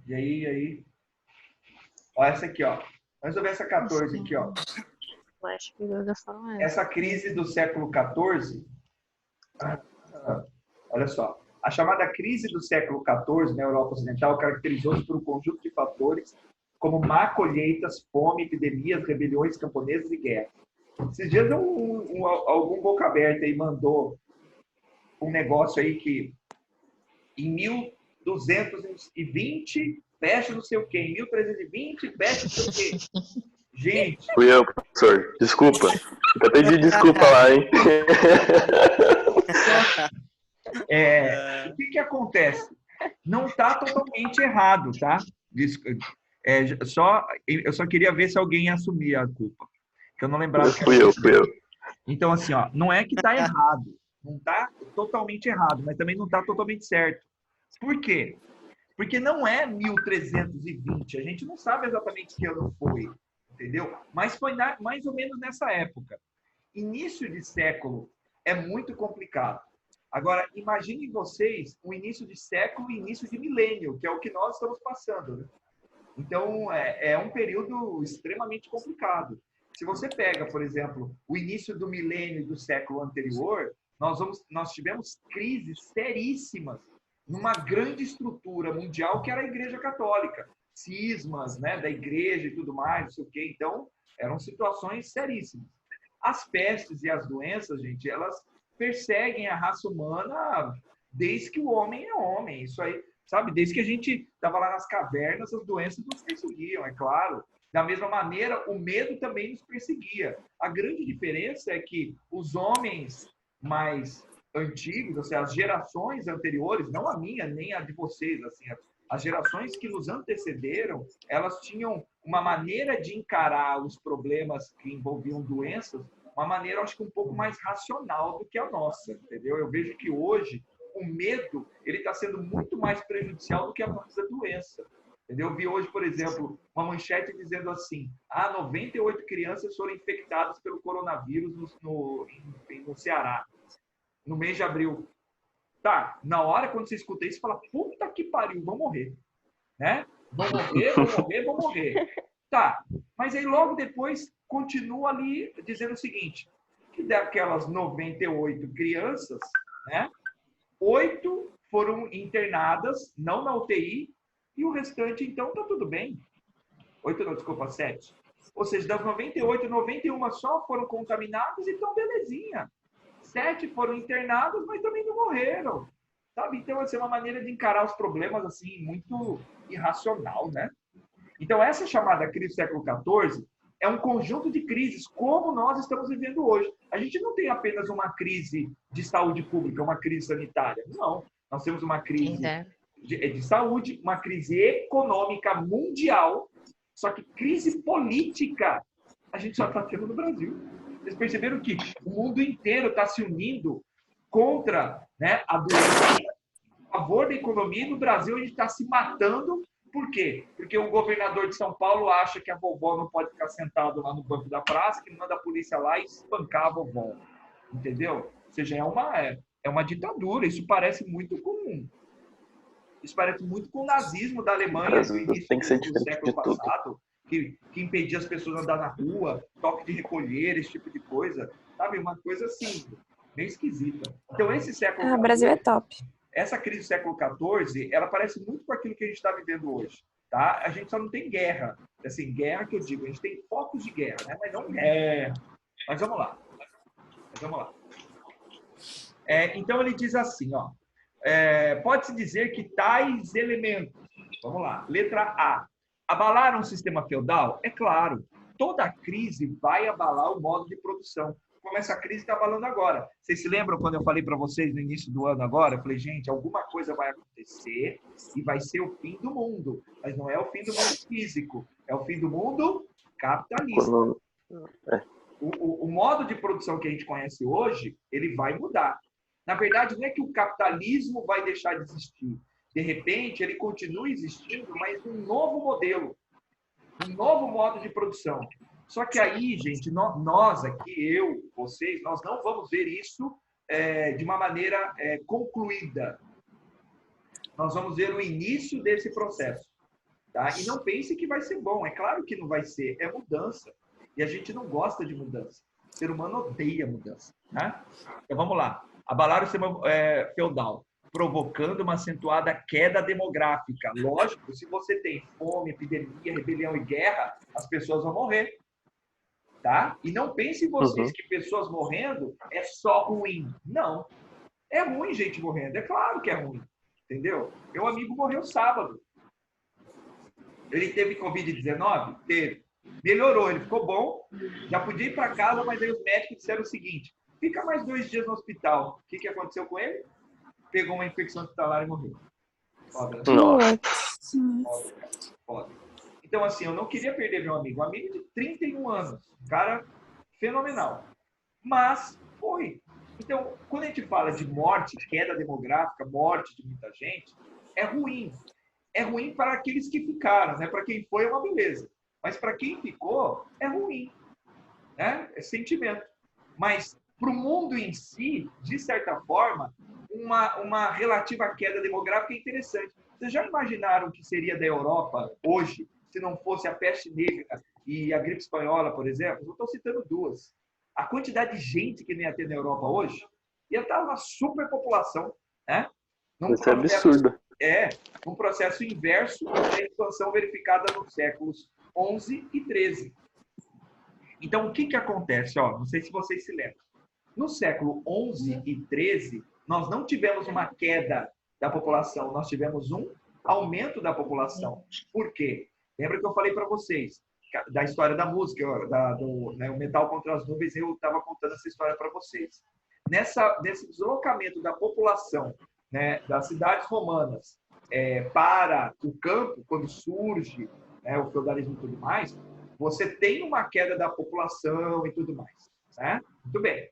E aí? Ó, essa aqui, ó. Vamos ver essa 14 aqui, ó. Essa crise do século XIV, olha só, a chamada crise do século XIV na Europa Ocidental caracterizou-se por um conjunto de fatores como má colheitas, fome, epidemias, rebeliões camponesas e guerra. Esses dias algum boca aberta aí mandou um negócio aí que em 1220 fecha não sei o quê, em 1320 fecha não sei o quê. Gente. Fui eu, professor. Desculpa. Eu pedi desculpa lá, hein? O que acontece? Não está totalmente errado, tá? Eu só queria ver se alguém assumia a culpa. Que eu não lembrava. Fui eu. Então, assim, ó, não é que está errado. Não está totalmente errado, mas também não está totalmente certo. Por quê? Porque não é 1320. A gente não sabe exatamente que ano foi. Entendeu? Mas foi mais ou menos nessa época. Início de século é muito complicado. Agora, imaginem vocês o início de século e início de milênio, que é o que nós estamos passando. Né? Então, é um período extremamente complicado. Se você pega, por exemplo, o início do milênio e do século anterior, nós tivemos crises seríssimas numa grande estrutura mundial que era a Igreja Católica. Cismas, né, da igreja e tudo mais, não sei o quê. Então, eram situações seríssimas. As pestes e as doenças, gente, elas perseguem a raça humana desde que o homem é homem. Isso aí, sabe? Desde que a gente estava lá nas cavernas, as doenças nos perseguiam, é claro. Da mesma maneira, o medo também nos perseguia. A grande diferença é que os homens mais antigos, ou seja, as gerações anteriores, não a minha, nem a de vocês, assim, as gerações que nos antecederam, elas tinham uma maneira de encarar os problemas que envolviam doenças, uma maneira, acho que um pouco mais racional do que a nossa, entendeu? Eu vejo que hoje o medo ele está sendo muito mais prejudicial do que a própria doença. Entendeu? Eu vi hoje, por exemplo, uma manchete dizendo assim: 98 crianças foram infectadas pelo coronavírus no Ceará, no mês de abril. Tá, na hora quando você escuta isso, você fala: puta que pariu, vão morrer. Né? Vão morrer. Tá, mas aí logo depois continua ali dizendo o seguinte: que daquelas 98 crianças, né, 8 foram internadas, não na UTI, e o restante, então, tá tudo bem. 8 não, desculpa, 7. Ou seja, das 98, 91 só foram contaminadas, então belezinha. 7 foram internadas, mas também não morreram. Sabe? Então, essa é uma maneira de encarar os problemas, assim, muito irracional, né? Então, essa chamada crise do século XIV é um conjunto de crises, como nós estamos vivendo hoje. A gente não tem apenas uma crise de saúde pública, uma crise sanitária. Não. Nós temos uma crise de saúde, uma crise econômica mundial, só que crise política a gente só está tendo no Brasil. Vocês perceberam que o mundo inteiro está se unindo contra, né, a doença, a favor da economia, e no Brasil a gente está se matando. Por quê? Porque o governador de São Paulo acha que a vovó não pode ficar sentada lá no banco da praça, que manda a polícia lá e espancar a vovó. Entendeu? Ou seja, é uma ditadura. Isso parece muito com o nazismo da Alemanha no início do século passado, que impedia as pessoas de andar na rua, toque de recolher, esse tipo de coisa. Sabe? Uma coisa assim, bem esquisita. Então, esse século XIV, o Brasil é top. Essa crise do século XIV, ela parece muito com aquilo que a gente está vivendo hoje. Tá? A gente só não tem guerra. Assim, guerra que eu digo, a gente tem focos de guerra, né? Mas não guerra. Mas vamos lá. Então, ele diz assim, ó. Pode-se dizer que tais elementos, vamos lá, letra A, abalaram o sistema feudal? É claro, toda crise vai abalar o modo de produção. Como essa crise está abalando agora. Vocês se lembram quando eu falei para vocês no início do ano agora? Eu falei, gente, alguma coisa vai acontecer e vai ser o fim do mundo. Mas não é o fim do mundo físico, é o fim do mundo capitalista. O modo de produção que a gente conhece hoje, ele vai mudar. Na verdade, não é que o capitalismo vai deixar de existir. De repente, ele continua existindo, mas um novo modelo, um novo modo de produção. Só que aí, gente, nós aqui, eu, vocês, nós não vamos ver isso de uma maneira concluída. Nós vamos ver o início desse processo. Tá? E não pense que vai ser bom. É claro que não vai ser. É mudança. E a gente não gosta de mudança. O ser humano odeia mudança. Né? Então, vamos lá. Abalar o sistema feudal, provocando uma acentuada queda demográfica. Lógico, se você tem fome, epidemia, rebelião e guerra, as pessoas vão morrer. Tá? E não pensem vocês que pessoas morrendo é só ruim. Não. É ruim gente morrendo. É claro que é ruim. Entendeu? Meu amigo morreu sábado. Ele teve Covid-19? Teve. Melhorou, ele ficou bom. Já podia ir para casa, mas aí os médicos disseram o seguinte: fica mais 2 dias no hospital. O que aconteceu com ele? Pegou uma infecção hospitalar e morreu. Foda. Foda. Então, assim, eu não queria perder meu amigo. Um amigo de 31 anos. Um cara fenomenal. Mas foi. Então, quando a gente fala de morte, queda demográfica, morte de muita gente, é ruim. É ruim para aqueles que ficaram, né? Para quem foi é uma beleza. Mas para quem ficou, é ruim. Né? É sentimento. Mas para o mundo em si, de certa forma, uma relativa queda demográfica é interessante. Vocês já imaginaram o que seria da Europa hoje se não fosse a peste negra e a gripe espanhola, por exemplo? Eu estou citando 2. A quantidade de gente que nem ia ter na Europa hoje ia estar uma superpopulação, né? Isso é absurdo. Um processo inverso da expansão verificada nos séculos 11 e 13. Então, o que acontece? Ó, não sei se vocês se lembram. No século 11 e 13, nós não tivemos uma queda da população, nós tivemos um aumento da população. Por quê? Lembra que eu falei para vocês da história da música, o Metal contra as Nuvens, eu estava contando essa história para vocês. nesse deslocamento da população, né, das cidades romanas para o campo, quando surge, né, o feudalismo e tudo mais, você tem uma queda da população e tudo mais. Né? Muito bem.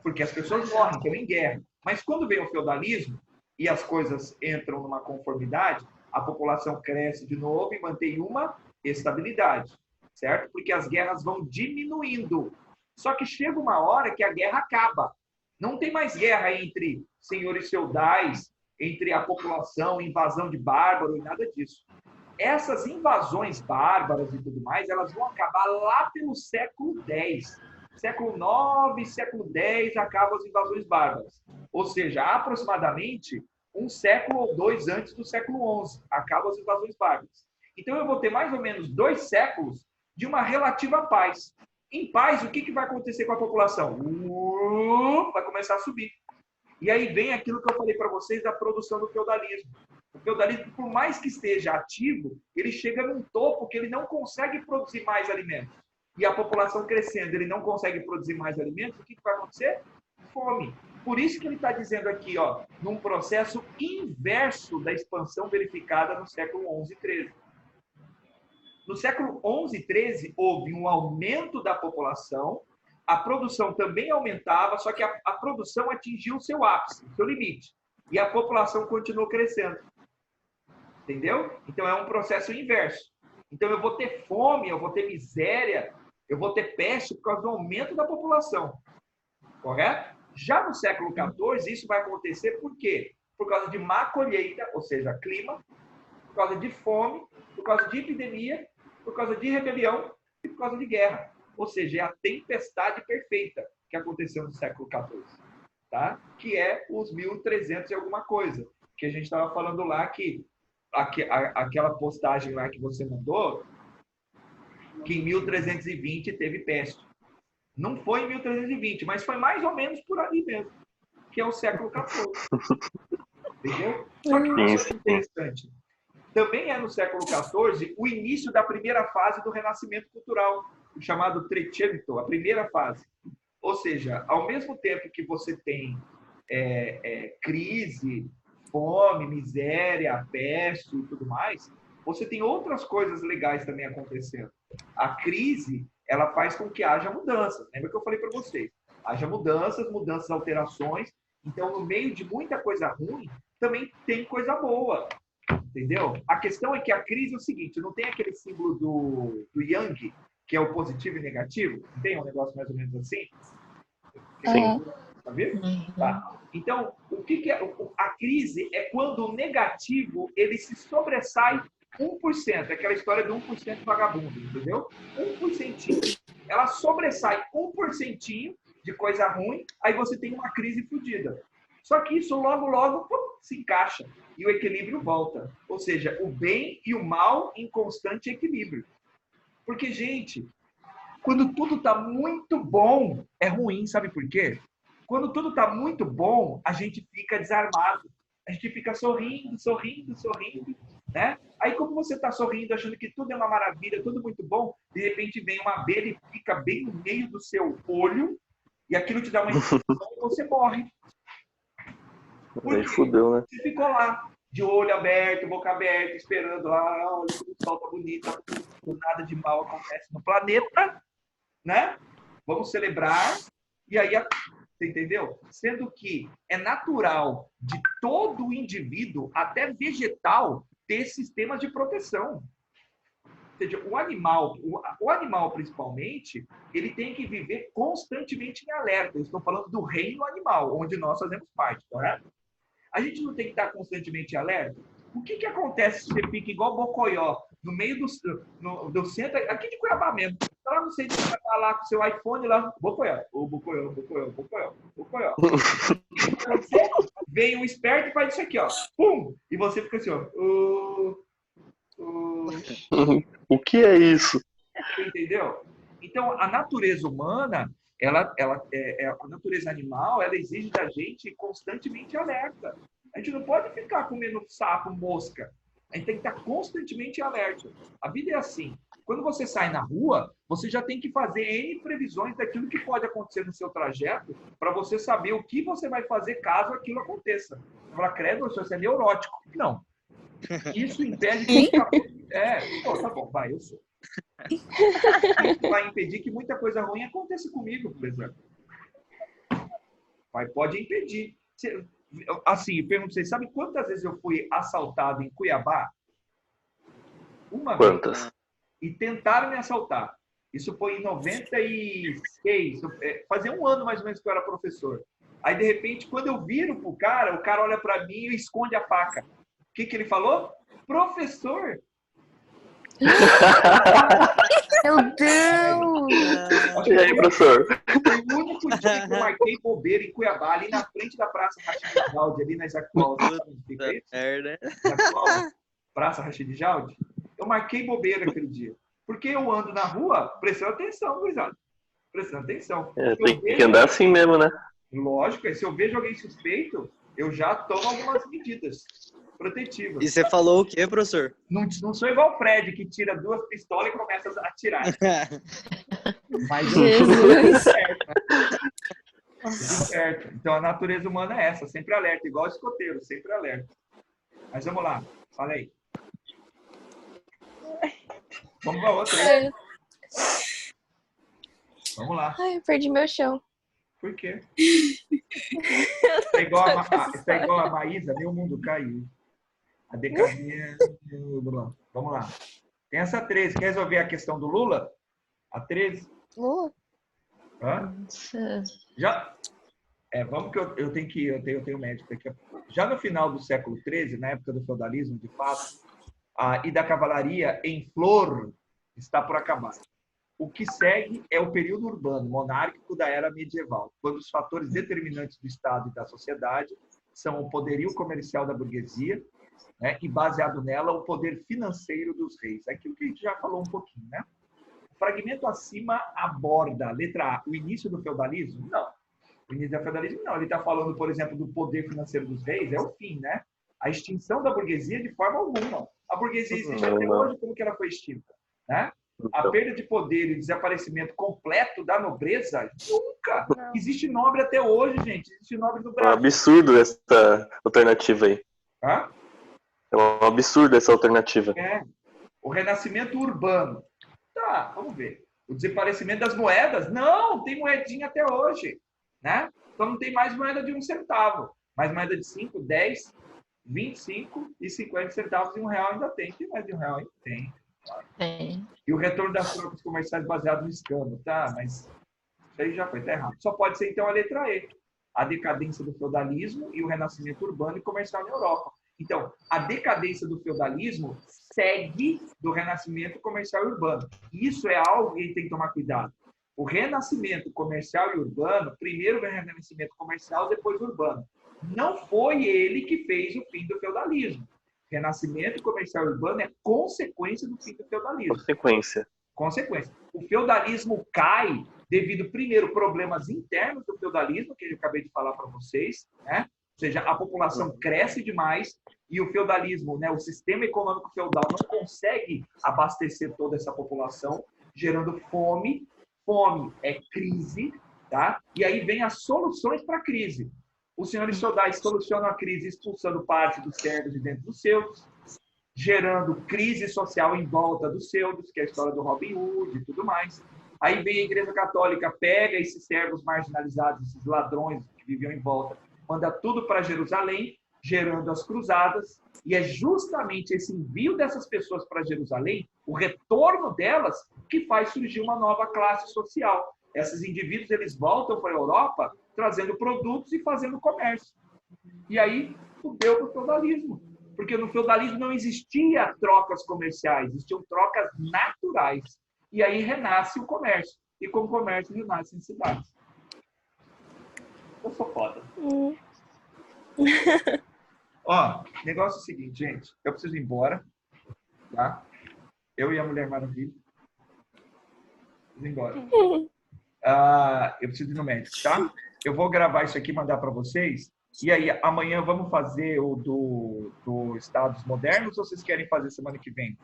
Porque as pessoas morrem, estão em guerra. Mas quando vem o feudalismo e as coisas entram numa conformidade, a população cresce de novo e mantém uma estabilidade, certo? Porque as guerras vão diminuindo. Só que chega uma hora que a guerra acaba. Não tem mais guerra entre senhores feudais, entre a população, invasão de bárbaro e nada disso. Essas invasões bárbaras e tudo mais, elas vão acabar lá pelo século X. Século IX, século X, acabam as invasões bárbaras. Ou seja, aproximadamente um século ou dois antes do século XI, acabam as invasões bárbaras. Então, eu vou ter mais ou menos 2 séculos de uma relativa paz. Em paz, o que vai acontecer com a população? Vai começar a subir. E aí vem aquilo que eu falei para vocês da produção do feudalismo. O feudalismo, por mais que esteja ativo, ele chega num topo que ele não consegue produzir mais alimentos. E a população crescendo, ele não consegue produzir mais alimentos, o que vai acontecer? Fome. Por isso que ele está dizendo aqui, ó, num processo inverso da expansão verificada no século XI e XIII. No século XI e XIII, houve um aumento da população, a produção também aumentava, só que a produção atingiu o seu ápice, o seu limite. E a população continuou crescendo. Entendeu? Então, é um processo inverso. Então, eu vou ter fome, eu vou ter miséria, eu vou ter peste por causa do aumento da população. Correto? Já no século XIV, isso vai acontecer por quê? Por causa de má colheita, ou seja, clima, por causa de fome, por causa de epidemia, por causa de rebelião e por causa de guerra. Ou seja, é a tempestade perfeita que aconteceu no século XIV. Tá? Que é os 1300 e alguma coisa. Que a gente estava falando lá que aquela postagem lá que você mandou, que em 1320 teve peste. Não foi em 1320, mas foi mais ou menos por ali mesmo, que é o século XIV. Entendeu? Só que uma coisa interessante. Também é no século XIV o início da primeira fase do renascimento cultural, o chamado Trecento, a primeira fase. Ou seja, ao mesmo tempo que você tem crise, fome, miséria, peste e tudo mais, você tem outras coisas legais também acontecendo. A crise, ela faz com que haja mudanças. Lembra que eu falei para vocês? Haja mudanças, alterações. Então, no meio de muita coisa ruim, também tem coisa boa. Entendeu? A questão é que a crise é o seguinte, não tem aquele símbolo do Yang, que é o positivo e negativo? Não tem um negócio mais ou menos assim? Sim. Tá vendo? Tá. Então, o que é a crise? É quando o negativo ele se sobressai 1%. Aquela história do 1% vagabundo, entendeu? 1%. Ela sobressai 1% de coisa ruim, aí você tem uma crise fodida. Só que isso logo se encaixa e o equilíbrio volta. Ou seja, o bem e o mal em constante equilíbrio. Porque, gente, quando tudo está muito bom, é ruim, sabe por quê? Quando tudo está muito bom, a gente fica desarmado. A gente fica sorrindo, né? Aí, como você está sorrindo, achando que tudo é uma maravilha, tudo muito bom, de repente vem uma abelha e fica bem no meio do seu olho e aquilo te dá uma infecção e você morre. Aí fudeu, né? Você ficou lá, de olho aberto, boca aberta, esperando lá, olha como o sol tá bonito, nada de mal acontece no planeta, né? Vamos celebrar. E aí, você entendeu? Sendo que é natural de todo indivíduo, até vegetal, ter sistemas de proteção. Ou seja, o animal principalmente, ele tem que viver constantemente em alerta. Eu estou falando do reino animal, onde nós fazemos parte, correto? A gente não tem que estar constantemente em alerta? O que acontece se você fica igual Bocoió, no meio do centro, aqui de Cuiabá mesmo? Lá no centro, você vai lá com seu iPhone, lá, Bocoió. Vem um esperto e faz isso aqui, ó. Pum! E você fica assim, ó. O que é isso? Entendeu? Então, a natureza humana, a natureza animal, ela exige da gente constantemente alerta. A gente não pode ficar comendo sapo, mosca. A gente tem que estar constantemente alerta. A vida é assim. Quando você sai na rua, você já tem que fazer N previsões daquilo que pode acontecer no seu trajeto para você saber o que você vai fazer caso aquilo aconteça. Você fala, credo, você é neurótico. Não. Isso impede que... tá bom, vai, eu sou. Isso vai impedir que muita coisa ruim aconteça comigo, por exemplo. Mas pode impedir. Assim, eu pergunto vocês, sabe quantas vezes eu fui assaltado em Cuiabá? Uma Quantas? vez. E tentaram me assaltar. Isso foi em 96. Fazia um ano mais ou menos que eu era professor. Aí, de repente, quando eu viro pro cara, o cara olha para mim e esconde a faca. O que ele falou? Professor! Meu Deus! E aí, professor? Foi o único dia que eu marquei bobeira em Cuiabá, ali na frente da Praça Rachid Jaldi, ali na Isaac Waldo. Praça Rachid Jaldi. Eu marquei bobeira aquele dia. Porque eu ando na rua prestando atenção, gurizada. Prestando atenção. Tem que andar assim mesmo, né? Lógico, se eu vejo alguém suspeito, eu já tomo algumas medidas protetivas. E você falou o quê, professor? Não sou igual o Fred, que tira 2 pistolas e começa a atirar. Mas Jesus. certo. Então a natureza humana é essa, sempre alerta, igual escoteiro, sempre alerta. Mas vamos lá, fala aí. Vamos para outra aí. Vamos lá. Ai, eu perdi meu chão. Por quê? Isso é igual a Maísa, meu mundo caiu. A decadência. Vamos lá. Tem essa 13. Quer resolver a questão do Lula? A 13? Hã? Já? Vamos que eu tenho que ir. Eu tenho médico aqui. Já no final do século XIII, na época do feudalismo, de fato, e da cavalaria em flor está por acabar. O que segue é o período urbano, monárquico da era medieval, quando os fatores determinantes do Estado e da sociedade são o poderio comercial da burguesia, né, e, baseado nela, o poder financeiro dos reis. Aquilo que a gente já falou um pouquinho, né? O fragmento acima aborda, letra A, o início do feudalismo? Não. O início do feudalismo, não. Ele está falando, por exemplo, do poder financeiro dos reis, é o fim, né? A extinção da burguesia de forma alguma. A burguesia existe até hoje, como que ela foi extinta, né? A perda de poder e o desaparecimento completo da nobreza, nunca. Existe nobre até hoje, gente. Existe nobre no Brasil. É um absurdo essa alternativa aí. Hã? É um absurdo essa alternativa. O renascimento urbano. Tá, vamos ver. O desaparecimento das moedas. Não, tem moedinha até hoje, né? Então não tem mais moeda de 1 centavo. Mas moeda de 5, 10, 25 e 50 centavos e R$1 ainda tem. Tem mais de R$1 ainda? Tem. Tem. E o retorno das trocas comerciais baseado no escambo, tá? Mas isso aí já foi, tá errado. Só pode ser, então, a letra E. A decadência do feudalismo e o renascimento urbano e comercial na Europa. Então, a decadência do feudalismo segue do renascimento comercial e urbano. Isso é algo que a gente tem que tomar cuidado. O renascimento comercial e urbano, primeiro vem o renascimento comercial, depois urbano. Não foi ele que fez o fim do feudalismo. Renascimento comercial e urbano é consequência do fim do feudalismo. Consequência. O feudalismo cai devido, primeiro, problemas internos do feudalismo, que eu acabei de falar para vocês, né? Ou seja, a população cresce demais e o feudalismo, né, o sistema econômico feudal não consegue abastecer toda essa população, gerando fome. Fome é crise, tá? E aí vem as soluções para a crise. Os senhores feudais solucionam a crise expulsando parte dos servos de dentro dos feudos, gerando crise social em volta dos feudos, que é a história do Robin Hood e tudo mais. Aí vem a Igreja Católica, pega esses servos marginalizados, esses ladrões que viviam em volta, manda tudo para Jerusalém, gerando as cruzadas, e é justamente esse envio dessas pessoas para Jerusalém, o retorno delas, que faz surgir uma nova classe social. Esses indivíduos, eles voltam para a Europa trazendo produtos e fazendo comércio. E aí, fudeu para o feudalismo. Porque no feudalismo não existia trocas comerciais, existiam trocas naturais. E aí renasce o comércio. E com o comércio renascem cidades. Eu sou foda. Ó, negócio é o seguinte, gente. Eu preciso ir embora. Tá? Eu e a Mulher Maravilha. Preciso ir embora. Eu preciso ir no médico, tá? Eu vou gravar isso aqui e mandar para vocês. E aí, amanhã vamos fazer o do Estados Modernos ou vocês querem fazer semana que vem?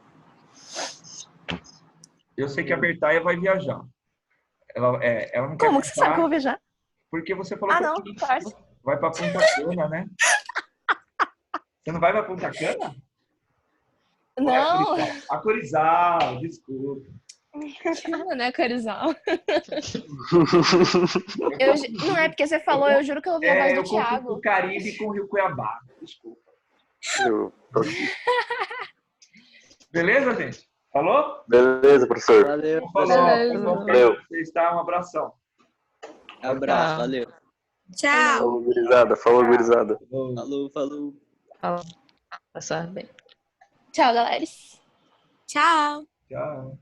Eu sei que a Bertaia vai viajar. Ela não quer Como que você sabe que eu vou contar, viajar? porque você falou Ah, pra não, mim. parça. Vai pra Punta Cana, né? Você não vai pra Punta Cana? Não. A Corizal, desculpa. Não é Corizal. Não é porque você falou, eu juro que eu ouvi a voz Eu do confundo Thiago. o Caribe com o Rio Cuiabá. Desculpa. Beleza, gente? Falou? Beleza, professor. Valeu, Falou. Beleza. Valeu. Vocês tá? Um abração. Abraço, Tchau. valeu. Tchau. Falou, gurizada. Falou, gurizada. Falou, falou. Passar bem. Tchau, galera. Tchau. Tchau.